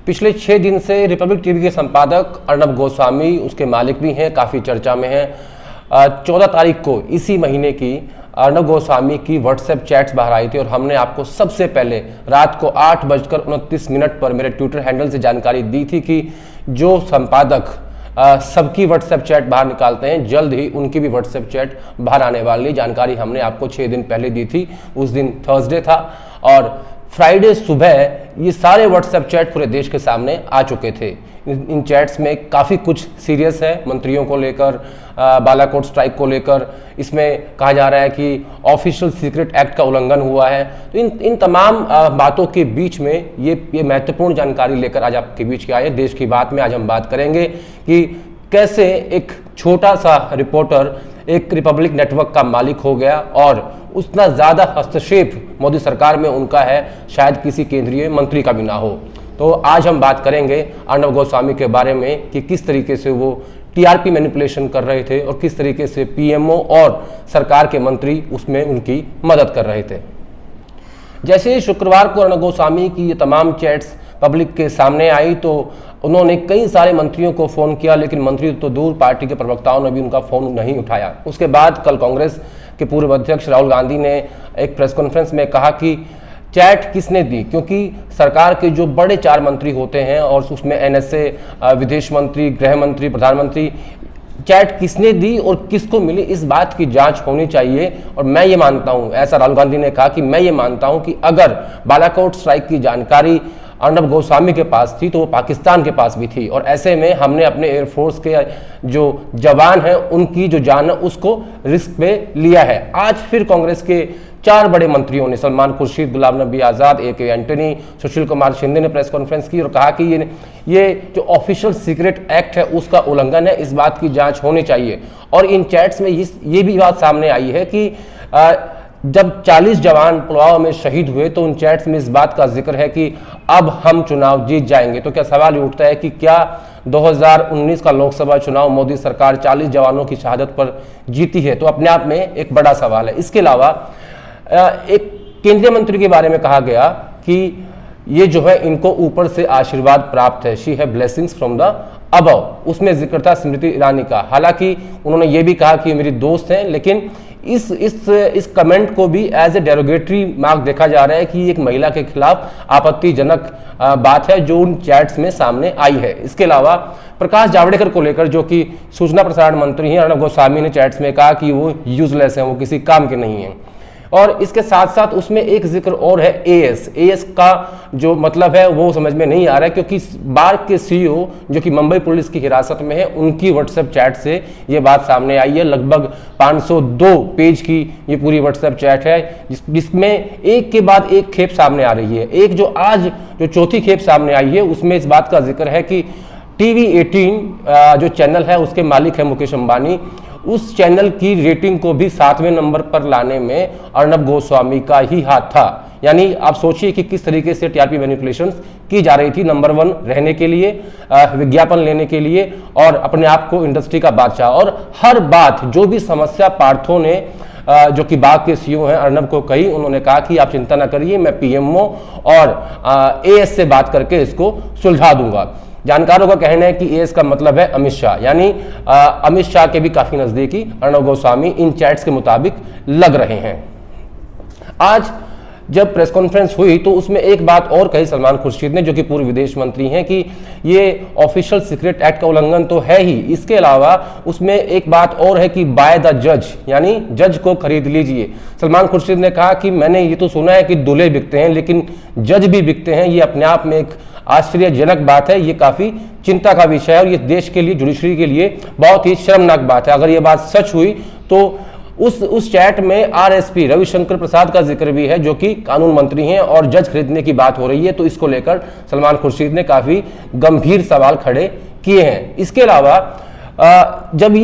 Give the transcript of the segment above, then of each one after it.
पिछले 6 दिन से रिपब्लिक टीवी के संपादक अर्नब गोस्वामी, उसके मालिक भी हैं, काफ़ी चर्चा में हैं। 14 तारीख को इसी महीने की अर्नब गोस्वामी की व्हाट्सएप चैट्स बाहर आई थी और हमने आपको सबसे पहले रात को 8:29 पर मेरे ट्विटर हैंडल से जानकारी दी थी कि जो संपादक सबकी व्हाट्सएप चैट बाहर निकालते हैं, जल्द ही उनकी भी व्हाट्सएप चैट बाहर आने वाली जानकारी हमने आपको 6 दिन पहले दी थी। उस दिन थर्सडे था और फ्राइडे सुबह ये सारे व्हाट्सएप चैट पूरे देश के सामने आ चुके थे। इन चैट्स में काफ़ी कुछ सीरियस है, मंत्रियों को लेकर, बालाकोट स्ट्राइक को लेकर। इसमें कहा जा रहा है कि ऑफिशियल सीक्रेट एक्ट का उल्लंघन हुआ है। तो इन तमाम बातों के बीच में ये महत्वपूर्ण जानकारी लेकर आज आपके बीच आए। देश की बात में आज हम बात करेंगे कि कैसे एक छोटा सा रिपोर्टर एक रिपब्लिक नेटवर्क का मालिक हो गया और उतना ज़्यादा हस्तक्षेप मोदी सरकार में उनका है, शायद किसी केंद्रीय मंत्री का भी ना हो। तो आज हम बात करेंगे अर्नब गोस्वामी के बारे में कि किस तरीके से वो टीआरपी मैनिपुलेशन कर रहे थे और किस तरीके से पीएमओ और सरकार के मंत्री उसमें उनकी मदद कर रहे थे। जैसे ही शुक्रवार को अर्नब गोस्वामी की ये तमाम चैट्स पब्लिक के सामने आई तो उन्होंने कई सारे मंत्रियों को फ़ोन किया, लेकिन मंत्री तो दूर, पार्टी के प्रवक्ताओं ने भी उनका फ़ोन नहीं उठाया। उसके बाद कल कांग्रेस के पूर्व अध्यक्ष राहुल गांधी ने एक प्रेस कॉन्फ्रेंस में कहा कि चैट किसने दी, क्योंकि सरकार के जो बड़े 4 मंत्री होते हैं और उसमें एनएसए, विदेश मंत्री, गृह मंत्री, प्रधानमंत्री, चैट किसने दी और किसको मिली, इस बात की जांच होनी चाहिए। और मैं ये मानता हूं, ऐसा राहुल गांधी ने कहा कि मैं ये मानता हूं कि अगर बालाकोट स्ट्राइक की जानकारी अर्नब गोस्वामी के पास थी तो वो पाकिस्तान के पास भी थी और ऐसे में हमने अपने एयरफोर्स के जो जवान हैं उनकी जो जान है उसको रिस्क पे लिया है। आज फिर कांग्रेस के 4 बड़े मंत्रियों ने, सलमान खुर्शीद, गुलाम नबी आज़ाद, AK एंटनी, सुशील कुमार शिंदे ने प्रेस कॉन्फ्रेंस की और कहा कि ये जो ऑफिशियल सीक्रेट एक्ट है उसका उल्लंघन है, इस बात की जांच होनी चाहिए। और इन चैट्स में ये भी बात सामने आई है कि जब 40 जवान पुलवामा में शहीद हुए तो उन चैट्स में इस बात का जिक्र है कि अब हम चुनाव जीत जाएंगे। तो क्या सवाल ये उठता है कि क्या 2019 का लोकसभा चुनाव मोदी सरकार 40 जवानों की शहादत पर जीती है? तो अपने आप में एक बड़ा सवाल है। इसके अलावा एक केंद्रीय मंत्री के बारे में कहा गया कि ये जो है इनको ऊपर से आशीर्वाद प्राप्त है, शी है ब्लेसिंग्स फ्रॉम द अबव। उसमें जिक्र था स्मृति ईरानी का। हालांकि उन्होंने ये भी कहा कि मेरी दोस्त हैं, लेकिन इस कमेंट को भी एज ए डेरोगेटरी मार्क देखा जा रहा है कि एक महिला के खिलाफ आपत्तिजनक बात है जो उन चैट्स में सामने आई है। इसके अलावा प्रकाश जावड़ेकर को लेकर, जो कि सूचना प्रसारण मंत्री हैं, अर्नब गोस्वामी ने चैट्स में कहा कि वो यूजलेस हैं, वो किसी काम के नहीं हैं। और इसके साथ साथ उसमें एक जिक्र और है एएस का जो मतलब है वो समझ में नहीं आ रहा है, क्योंकि बार के सीईओ जो कि मुंबई पुलिस की हिरासत में है, उनकी व्हाट्सएप चैट से ये बात सामने आई है। लगभग 502 पेज की ये पूरी व्हाट्सएप चैट है जिसमें एक के बाद एक खेप सामने आ रही है। एक जो आज जो चौथी खेप सामने आई है उसमें इस बात का जिक्र है कि टीवी 18 जो चैनल है उसके मालिक है मुकेश अंबानी, उस चैनल की रेटिंग को भी 7वें नंबर पर लाने में अर्नब गोस्वामी का ही हाथ था। यानी आप सोचिए कि किस तरीके से टीआरपी मैनिपुलेशन की जा रही थी, नंबर 1 रहने के लिए, विज्ञापन लेने के लिए और अपने आप को इंडस्ट्री का बादशाह। और हर बात, जो भी समस्या पार्थो ने जो कि बाग के सीईओ हैं अर्नब को कही, उन्होंने कहा कि आप चिंता ना करिए, मैं पीएमओ और एएस से बात करके इसको सुलझा दूंगा। जानकारों का कहना है कि एएस का मतलब है अमित शाह, यानी अमित शाह के भी काफी नजदीकी अर्नब गोस्वामी इन चैट्स के मुताबिक लग रहे हैं। आज जब प्रेस कॉन्फ्रेंस हुई तो उसमें एक बात और कही सलमान खुर्शीद ने, जो कि पूर्व विदेश मंत्री हैं, कि ये ऑफिशियल सीक्रेट एक्ट का उल्लंघन तो है ही, इसके अलावा उसमें एक बात और है कि बाय द जज, यानी जज को खरीद लीजिए। सलमान खुर्शीद ने कहा कि मैंने ये तो सुना है कि दूल्हे बिकते हैं, लेकिन जज भी बिकते हैं। ये अपने आप में एक आश्चर्यजनक बात है, ये काफी चिंता का विषय है और ये देश के लिए, जुडिशरी के लिए बहुत ही शर्मनाक बात है। अगर ये बात सच हुई तो उस चैट में आरएसपी रविशंकर प्रसाद का जिक्र भी है, जो कि कानून मंत्री हैं, और जज खरीदने की बात हो रही है। तो इसको लेकर सलमान खुर्शीद ने काफी गंभीर सवाल खड़े किए हैं। इसके अलावा जब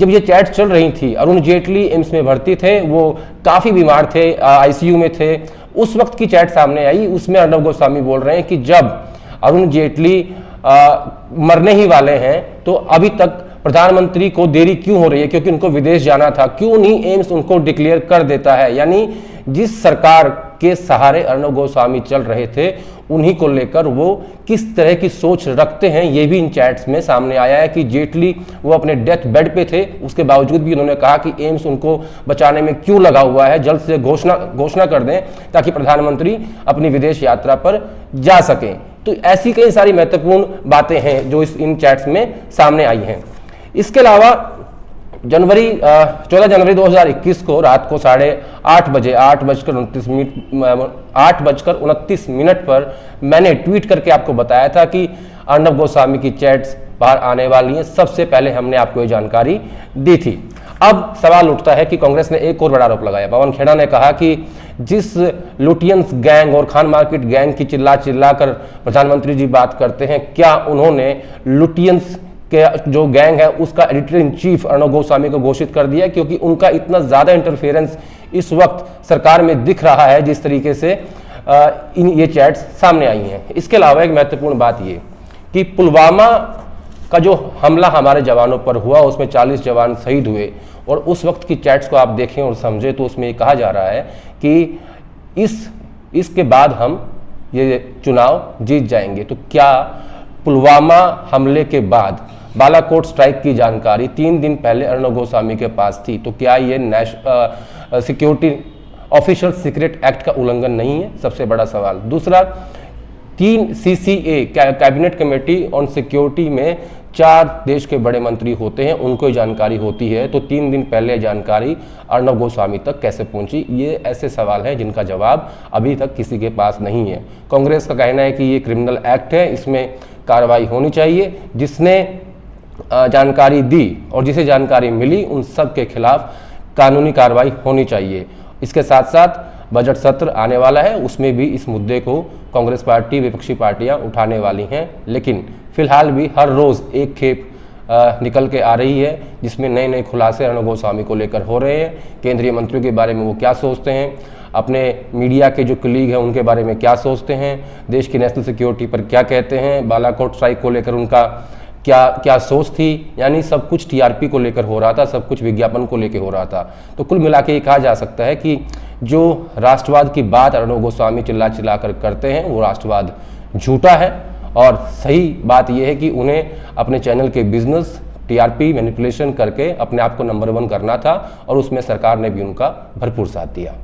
ये चैट चल रही थी, अरुण जेटली एम्स में भर्ती थे, वो काफी बीमार थे, आईसीयू में थे, उस वक्त की चैट सामने आई। उसमें अर्नब गोस्वामी बोल रहे हैं कि जब अरुण जेटली मरने ही वाले हैं तो अभी तक प्रधानमंत्री को देरी क्यों हो रही है, क्योंकि उनको विदेश जाना था, क्यों नहीं एम्स उनको डिक्लेयर कर देता है। यानी जिस सरकार के सहारे अर्णब गोस्वामी चल रहे थे, उन्हीं को लेकर वो किस तरह की सोच रखते हैं, ये भी इन चैट्स में सामने आया है कि जेटली वो अपने डेथ बेड पे थे, उसके बावजूद भी उन्होंने कहा कि एम्स उनको बचाने में क्यों लगा हुआ है, जल्द से घोषणा कर दें ताकि प्रधानमंत्री अपनी विदेश यात्रा पर जा सकें। तो ऐसी कई सारी महत्वपूर्ण बातें हैं जो इन चैट्स में सामने आई हैं। इसके अलावा 14 जनवरी 2021 को रात को 8:30 बजे 8:29 पर मैंने ट्वीट करके आपको बताया था कि अर्णब गोस्वामी की चैट्स बाहर आने वाली हैं। सबसे पहले हमने आपको ये जानकारी दी थी। अब सवाल उठता है कि कांग्रेस ने एक और बड़ा आरोप लगाया। पवन खेड़ा ने कहा कि जिस लुटियंस गैंग और खान मार्केट गैंग की चिल्ला कर प्रधानमंत्री जी बात करते हैं, क्या उन्होंने लुटियंस के जो गैंग है उसका editor in chief Arnab Goswami को घोषित कर दिया, क्योंकि उनका इतना ज्यादा इंटरफेरेंस इस वक्त सरकार में दिख रहा है जिस तरीके से ये चैट्स सामने आई हैं। इसके अलावा एक महत्वपूर्ण बात ये कि पुलवामा का जो हमला हमारे जवानों पर हुआ उसमें 40 जवान शहीद हुए, और उस वक्त की चैट्स को आप देखें और समझें तो उसमें ये कहा जा रहा है कि इसके बाद हम ये चुनाव जीत जाएंगे। तो क्या पुलवामा हमले के बाद बालाकोट स्ट्राइक की जानकारी 3 दिन पहले अर्णब गोस्वामी के पास थी, तो क्या ये सिक्योरिटी ऑफिशियल सीक्रेट एक्ट का उल्लंघन नहीं है? सबसे बड़ा सवाल। दूसरा, 3 CCA cabinet committee on security में 4 देश के बड़े मंत्री होते हैं, उनको जानकारी होती है, तो 3 दिन पहले जानकारी अर्णब गोस्वामी तक कैसे पहुंची? ये ऐसे सवाल हैं जिनका जवाब अभी तक किसी के पास नहीं है। कांग्रेस का कहना है कि ये क्रिमिनल एक्ट है, इसमें कार्रवाई होनी चाहिए। जिसने जानकारी दी और जिसे जानकारी मिली उन सब के खिलाफ कानूनी कार्रवाई होनी चाहिए। इसके साथ साथ बजट सत्र आने वाला है, उसमें भी इस मुद्दे को कांग्रेस पार्टी, विपक्षी पार्टियां उठाने वाली हैं, लेकिन फिलहाल भी हर रोज एक खेप निकल के आ रही है जिसमें नए नए खुलासे अर्णब गोस्वामी को लेकर हो रहे हैं। केंद्रीय मंत्रियों के बारे में वो क्या सोचते हैं, अपने मीडिया के जो कलीग हैं उनके बारे में क्या सोचते हैं, देश की नेशनल सिक्योरिटी पर क्या कहते हैं, बालाकोट स्ट्राइक को लेकर उनका क्या सोच थी। यानी सब कुछ TRP को लेकर हो रहा था, सब कुछ विज्ञापन को लेकर हो रहा था। तो कुल मिला के ये कहा जा सकता है कि जो राष्ट्रवाद की बात अर्णब गोस्वामी चिल्ला कर करते हैं वो राष्ट्रवाद झूठा है, और सही बात यह है कि उन्हें अपने चैनल के बिजनेस TRP मैनिपुलेशन करके अपने आप को नंबर 1 करना था, और उसमें सरकार ने भी उनका भरपूर साथ दिया।